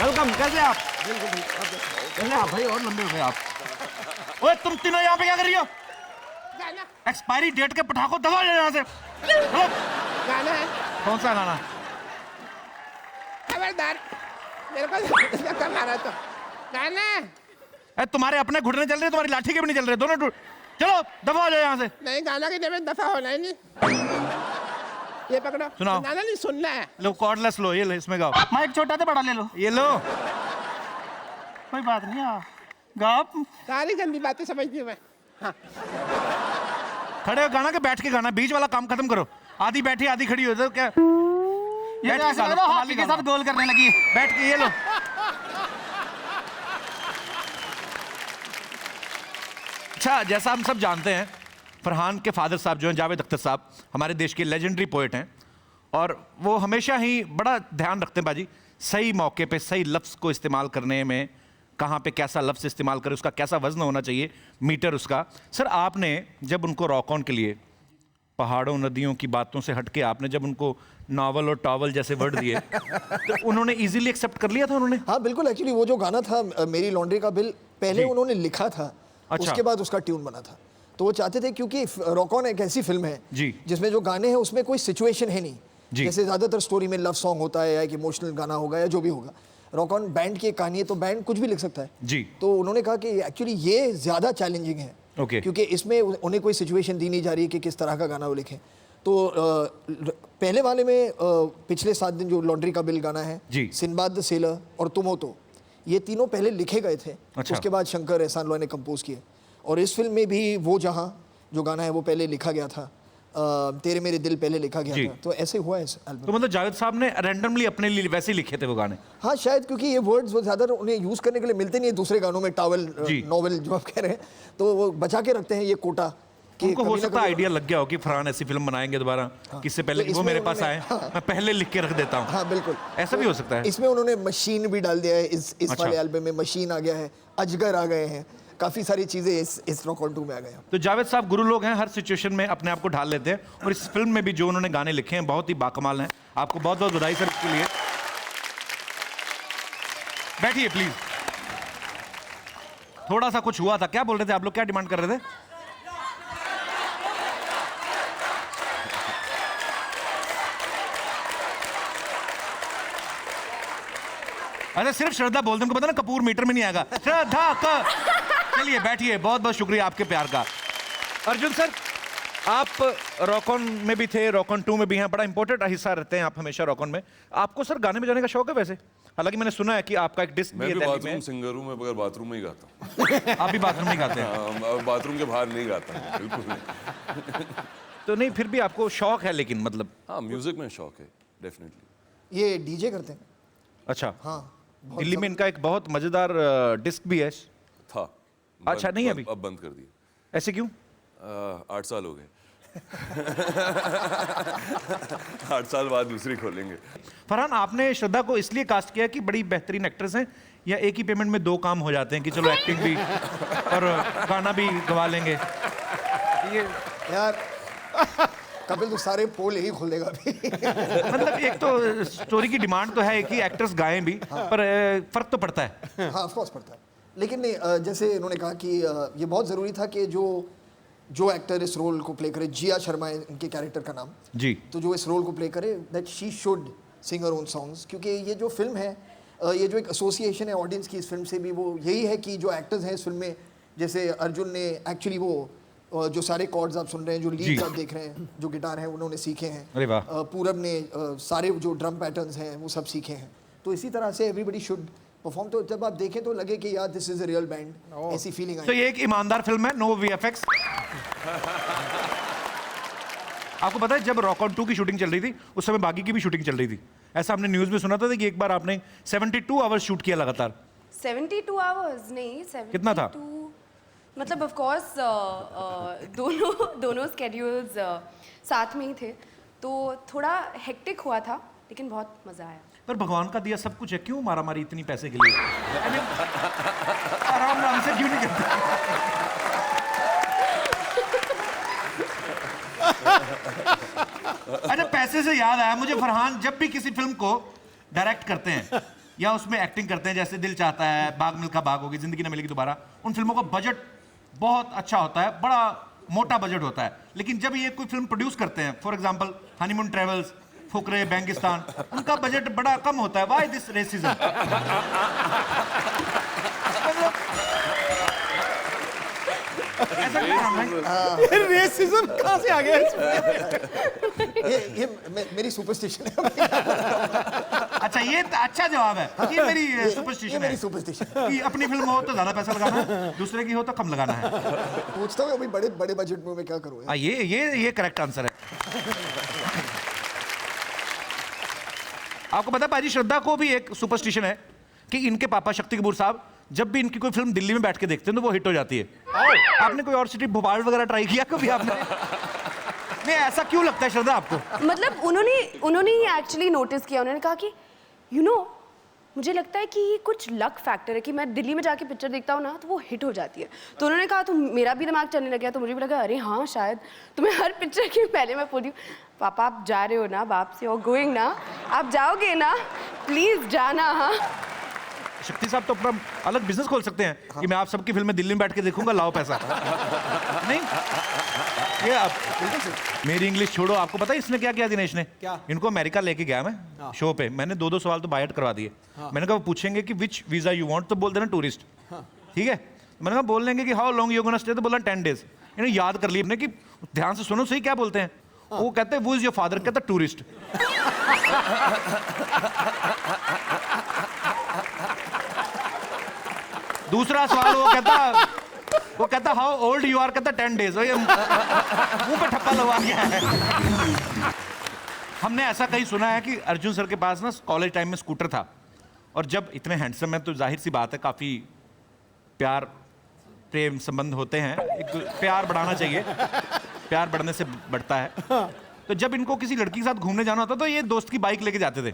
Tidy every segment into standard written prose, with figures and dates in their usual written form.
Welcome, कैसे आप? कैसे आप भाई? और लंबे हो गए आप। ओए तुम तीनों यहाँ पे क्या कर रही हो? एक्सपायरी डेट के पटाखों दबा ले यहाँ से। गाना है। कौन सा गाना? खबरदार, मेरे को कम आ रहा तो गाना है। तुम्हारे अपने घुटने चल रहे, तुम्हारी लाठी के भी नहीं चल रहे, दोनों टूट। चलो दबा जाओ यहाँ से। नहीं, गाना की जब दफा होना ही नहीं। ये पकड़ो, सुनाओ। गाना नहीं सुनना है। लो कॉर्डलेस लो, ये लो, इसमें गाओ। माइक छोटा तो बड़ा ले लो। ये लो। कोई बात नहीं यार, गाओ। सारी गंदी बातें समझती हूँ मैं। हाँ। खड़े हो गाना के बैठ के गाना, बीच वाला काम खत्म करो। आधी बैठी आधी खड़ी हो तो क्या? ये बैठ तो के ऐसा गा लो, लग रहा है कमाल हाथी के साथ गोल करने लगी। बैठ के ये लो। अच्छा, जैसा हम सब जानते हैं, फरहान के फादर साहब जो हैं जावेद अख्तर साहब, हमारे देश के लेजेंडरी पोएट हैं और वो हमेशा ही बड़ा ध्यान रखते हैं बाजी, सही मौके पे सही लफ्ज़ को इस्तेमाल करने में, कहाँ पे कैसा लफ्ज़ इस्तेमाल करें, उसका कैसा वजन होना चाहिए, मीटर उसका। सर आपने जब उनको रॉक ऑन के लिए पहाड़ों नदियों की बातों से हटके आपने जब उनको नावल और टावल जैसे वर्ड दिए तो उन्होंने इजीली एक्सेप्ट कर लिया था उन्होंने? हाँ बिल्कुल, एक्चुअली वो जो गाना था मेरी लॉन्ड्री का बिल पहले उन्होंने लिखा था। अच्छा। उसके बाद उसका ट्यून बना था। तो वो चाहते थे, क्योंकि रॉक ऑन एक ऐसी फिल्म है जी, जिसमें जो गाने हैं उसमें कोई सिचुएशन है नहीं। जी। जैसे ज्यादातर स्टोरी में लव सॉन्ग होता है या एक इमोशनल गाना होगा या जो भी होगा। रॉक ऑन बैंड की कहानी है तो बैंड कुछ भी लिख सकता है जी। तो उन्होंने कहा कि एक्चुअली ये ज्यादा चैलेंजिंग है। ओके। क्योंकि इसमें उन्हें कोई सिचुएशन दी नहीं जा रही है कि किस तरह का गाना वो लिखें। तो पहले वाले में पिछले 7 दिन जो लॉन्ड्री का बिल गाना है जी, सिंबाद द सेलर और तुम हो तो, ये तीनों पहले लिखे गए थे। अच्छा। उसके बाद शंकर एहसान लॉय ने कंपोज किए। और इस फिल्म में भी वो जहाँ जो गाना है वो पहले लिखा गया था, तेरे मेरे दिल पहले लिखा गया था। तो ऐसे हुआ है इस एल्बम। तो मतलब जावेद साहब ने रैंडमली अपने लिए वैसे ही लिखे थे वो गाने? हाँ शायद, क्योंकि ये वर्ड्स वो ज़्यादा उन्हें यूज़ करने के लिए मिलते नहीं है दूसरे गानों में। टावल, नॉवल जो आप कह रहे हैं, तो वो बचा के रखते हैं ये कोटा। उनको हो सकता है आइडिया लग गया हो कि फरहान ऐसी फिल्म बनाएंगे दोबारा, किससे पहले कि वो मेरे पास आए, मैं पहले लिख के रख देता हूँ। हाँ बिल्कुल, ऐसा भी हो सकता है। इसमें उन्होंने मशीन भी डाल दिया है। इस अच्छा। वाले एल्बम में मशीन आ गया है, अजगर आ गए हैं, काफ़ी सारी चीज़ें इस रॉक ऑन 2 में आ गए हैं। तो जावेद साहब गुरु लोग हैं, हर सिचुएशन में अपने आप को ढाल लेते हैं और इस फिल्म में भी जो उन्होंने गाने लिखे हैं बहुत ही बाकमाल हैं। आपको बहुत बहुत बधाई सर इसके लिए। बैठिए प्लीज। थोड़ा सा कुछ हुआ था, क्या बोल रहे थे आप लोग, क्या डिमांड कर रहे थे? अरे सिर्फ श्रद्धा बोलते, उनको पता ना कपूर मीटर में नहीं आएगा। श्रद्धा का। चलिए बैठिए, बहुत बहुत शुक्रिया आपके प्यार का। अर्जुन सर, आप रॉक ऑन में भी थे, रॉक ऑन 2 में भी हैं, बड़ा इंपॉर्टेंट हिस्सा रहते हैं आप हमेशा रॉक ऑन में। आपको सर गाने में जाने का शौक है वैसे? हालांकि मैंने सुना है कि आपका एक डिस्क भी है दिल्ली में। मैं भी बाथरूम सिंगर हूं, मैं बगैर बाथरूम में ही गाता हूं। आप भी बाथरूम में गाते हैं? हाँ, बाथरूम के बाहर नहीं गाता हूं, बिल्कुल नहीं। तो नहीं, फिर भी आपको शौक है लेकिन मतलब? हाँ, म्यूजिक में शौक है डेफिनेटली। ये डीजे करते हैं। अच्छा। हाँ, दिल्ली में इनका एक बहुत मजेदार डिस्क भी है था। अच्छा, नहीं अभी? अब बंद कर दिया। ऐसे क्यों? 8 साल हो गए। 8 साल बाद दूसरी खोलेंगे। फरहान, आपने श्रद्धा को इसलिए कास्ट किया कि बड़ी बेहतरीन एक्ट्रेस हैं, या एक ही पेमेंट में 2 काम हो जाते हैं कि चलो एक्टिंग भी और गाना भी गवा लेंगे? ये यार कपिल तो सारे पोल यही खोल देगा अभी। मतलब एक तो स्टोरी की डिमांड तो है कि एक्टर्स गाएं भी, पर फर्क तो पड़ता है। हाँ ऑफ कोर्स पड़ता है, लेकिन नहीं, जैसे इन्होंने कहा कि ये बहुत ज़रूरी था कि जो एक्टर इस रोल को प्ले करे, जिया शर्मा है इनके कैरेक्टर का नाम जी, तो जो इस रोल को प्ले करे, that she should Singh her own songs. क्योंकि ये जो फिल्म है, ये जो एक एसोसिएशन है ऑडियंस की इस फिल्म से भी, वो यही है कि जो एक्टर्स हैं इस फिल्म में, जैसे अर्जुन ने एक्चुअली वो जो सारे कॉर्ड्स आप सुन रहे हैं, जो लीड्स आप देख रहे हैं, जो गिटार हैं उन्होंने सीखे हैं। अरे वाह। पूरब ने सारे जो ड्रम पैटर्न्स हैं वो सब सीखे हैं। तो इसी तरह से एवरीबडी शुड परफॉर्म। तो जब आप देखें तो लगे कि यार this is a real band, ऐसी फीलिंग आई। तो ये एक ईमानदार फिल्म है, नो वीएफएक्स। आपको पता है जब रॉक ऑन 2 की शूटिंग चल रही थी उस समय बागी की भी शूटिंग चल रही थी। ऐसा हमने न्यूज़ में सुना था कि एक बार आपने 72 आवर्स शूट किया लगातार। 72 आवर्स नहीं, 72 कितना था? मतलब ऑफ कोर्स दोनों स्केड्यूल्स साथ में ही थे, तो थोड़ा हेक्टिक हुआ था, लेकिन बहुत मज़ा आया। पर भगवान का दिया सब कुछ है, क्यों मारा मारी इतनी पैसे के लिए? आराम से क्यों नहीं करते? अच्छा, पैसे से याद आया मुझे, फरहान जब भी किसी फिल्म को डायरेक्ट करते हैं या उसमें एक्टिंग करते हैं, जैसे दिल चाहता है, बाग मिल्खा बाग होगी, जिंदगी न मिलेगी दोबारा, उन फिल्मों का बजट बहुत अच्छा होता है, बड़ा मोटा बजट होता है। लेकिन जब ये कोई फिल्म प्रोड्यूस करते हैं, for example honeymoon travels, Fukrey, Bangistan, उनका बजट बड़ा कम होता है। Why this racism? ऐसा क्यों करना है? रेसिज्म कहाँ से आ गया इसमें? मेरी सुपरस्टिशन है। अच्छा, ये अच्छा जवाब है। ये मेरी ये सुपरस्टिशन मेरी है सुपरस्टिशन। कि अपनी फिल्म हो तो ज्यादा पैसा लगाना है, दूसरे की हो तो कम लगाना है। पूछता हूँ अभी बड़े बड़े बजट में मैं क्या करूँ? ये करेक्ट आंसर है। आपको पता है पाजी, श्रद्धा को भी एक सुपरस्टिशन है कि इनके पापा शक्ति कपूर साहब जब भी इनकी कोई फिल्म दिल्ली में बैठ के देखते हैं तो वो हिट हो जाती है। आपने कोई और सिटी, भोपाल वगैरह ट्राई किया कभी आपने? नहीं, ऐसा क्यों लगता है श्रद्धा आपको? मतलब उन्होंने ही एक्चुअली नोटिस किया। उन्होंने कहा कि मुझे लगता है कि ये कुछ लक फैक्टर है कि मैं दिल्ली में जाके पिक्चर देखता हूँ ना तो वो हिट हो जाती है। तो उन्होंने कहा तो मेरा भी दिमाग चलने लगा, तो मुझे भी लगा अरे हाँ शायद। तो मैं हर पिक्चर के पहले मैं बोली, पापा आप जा रहे हो ना, बाप से और गोइंग ना, आप जाओगे ना, प्लीज जाना। हाँ, शक्ति साहब तो अपना अलग बिजनेस खोल सकते हैं कि मैं आप सबकी फिल्में दिल्ली में बैठ के देखूंगा, लाओ पैसा। नहीं, ये आप मेरी इंग्लिश छोड़ो। आपको पता है इसने क्या किया दिनेश ने? क्या? इनको अमेरिका लेके गया मैं शो पे, मैंने 2-2 सवाल तो बाय करवा दिए। मैंने कहा वो पूछेंगे कि विच वीजा यू वांट, तो बोल देना टूरिस्ट। ठीक है, मैंने कहा बोल लेंगे कि how long you gonna stay, तो बोला 10 डेज। इन्हें याद कर लिया अपने कि ध्यान से सुनो सही क्या बोलते हैं। वो कहते हैं वो इज योर फादर, कहता टूरिस्ट। दूसरा सवाल वो कहता हाउ ओल्ड यू आर, कहता 10 डेज। मुंह पे ठप्पा लगा गया है। हमने ऐसा कहीं सुना है कि अर्जुन सर के पास ना कॉलेज टाइम में स्कूटर था, और जब इतने हैंडसम है तो जाहिर सी बात है काफी प्यार प्रेम संबंध होते हैं, एक प्यार बढ़ाना चाहिए, प्यार बढ़ने से बढ़ता है। तो जब इनको किसी लड़की के साथ घूमने जाना होता तो ये दोस्त की बाइक लेके जाते थे।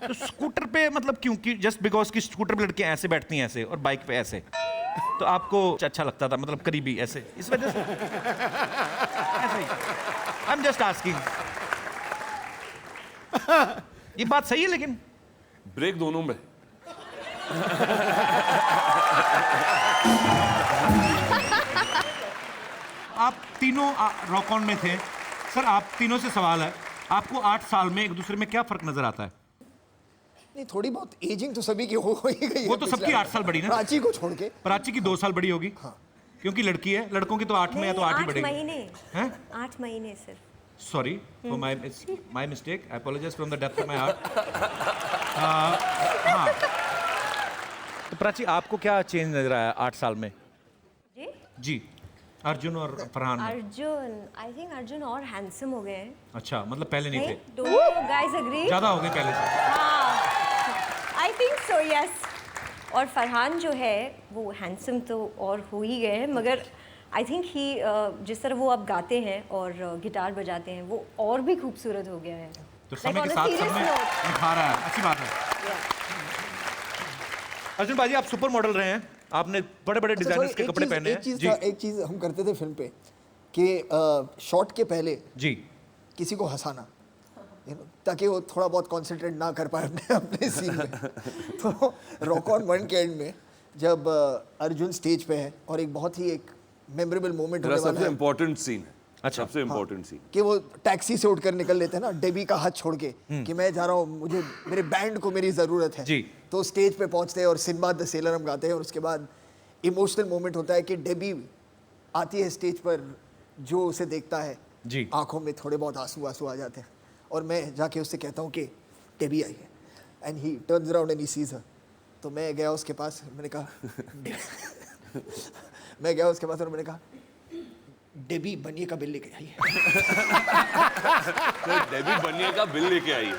तो स्कूटर पे मतलब क्योंकि जस्ट बिकॉज कि स्कूटर पे लड़कियां ऐसे बैठती हैं ऐसे और बाइक पे ऐसे, तो आपको अच्छा लगता था, मतलब करीबी ऐसे, इस वजह से ऐसे ही। I am just asking. ये बात सही है लेकिन ब्रेक दोनों में। आप तीनों रॉक ऑन में थे सर। आप तीनों से सवाल है, आपको 8 साल में एक दूसरे में क्या फर्क नजर आता है? नहीं, थोड़ी बहुत एजिंग तो सभी की हो ही गई है। वो तो सबकी 8 साल बड़ी ना, प्राची को छोड़ के। प्राची की 2 साल बड़ी होगी। हाँ। क्योंकि लड़की है, लड़कों की तो 8 में है तो 8 ही 8 बढ़ेगी। महीने हैं? 8 महीने सिर्फ। Sorry for my mistake, I apologize from the depth of my heart. हाँ, तो प्राची आपको क्या चेंज नजर आया 8 साल में? जी जी, अर्जुन और फरहान में। अर्जुन, आई थिंक अर्जुन और हैंडसम हो गए हैं। अच्छा, मतलब पहले नहीं थे, डोंट यू गाइस एग्री? ज्यादा हो गए पहले से। हाँ, आई थिंक सो, यस। और फरहान जो है वो हैंडसम तो और हो ही गए हैं, मगर आई थिंक ही जिस तरह वो अब गाते हैं और गिटार बजाते हैं वो और भी खूबसूरत हो गया है। तो समय के साथ सब में निखार रहा है, अच्छी बात है। अर्जुन बाजी, आप सुपर मॉडल रहे हैं, आपने बड़े बड़े डिजाइनर्स के कपड़े पहने हैं। जी, एक चीज हम करते थे फिल्म पे कि शॉट के पहले जी, किसी को हंसाना, ताकि वो थोड़ा बहुत कंसंट्रेट ना कर पाए अपने सीन में। तो रॉक ऑन 1 के एंड में जब अर्जुन स्टेज पे है और एक बहुत ही एक मेमोरेबल मोमेंट होने वाला सबसे है इम्पोर्टेंट सीन है। अच्छा, सबसे इम्पोर्टेंट सीन कि वो टैक्सी से उठकर निकल लेते हैं ना, डेबी का हाथ छोड़ के कि मैं जा रहा हूँ, मुझे मेरे बैंड को मेरी ज़रूरत है। जी। तो स्टेज पे पहुँचते हैं और सिंबाद द सेलर हम गाते हैं, और उसके बाद इमोशनल मोमेंट होता है कि डेबी आती है स्टेज पर, जो उसे देखता है जी, आंखों में थोड़े बहुत आंसू आ जाते हैं, और मैं जाके उससे कहता हूँ कि डेबी आई है, and he turns around and he sees हर। तो मैं गया उसके पास, मैंने कहा और मैंने कहा डेबी बनिए का बिल लेके आई है। डेबी बनिए का बिल लेके आई है।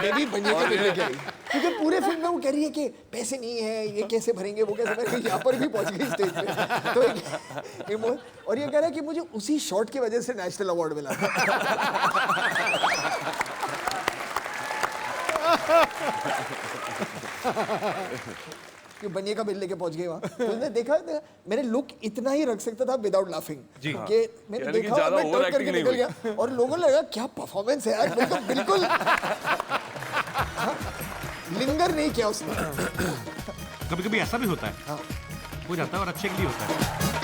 डेबी बनिए का बिल लेके आई, क्योंकि पूरे फिल्म में वो कह रही है कि पैसे नहीं है, ये कैसे भरेंगे, वो कैसे भरेंगे। यहाँ पर भी पहुँच गई स्टेज पे, तो और ये कह रहा है कि मुझे उसी शॉट की वजह से नेशनल अवार्ड मिला। कि बनिए का बिल लेके पहुंच गए वहाँ। तो उसने देखा मैंने लुक इतना ही रख सकता था विदाउट लाफिंग, कि मैंने यानी कि देखा ज्यादा और मैं ओवर टर्न करके एक्टिंग निकल नहीं गया, और लोगों ने लगा क्या परफॉर्मेंस है यार, बिल्कुल सिंगर नहीं किया उसने। कभी कभी ऐसा भी होता है, हो जाता है और अच्छे के लिए होता है।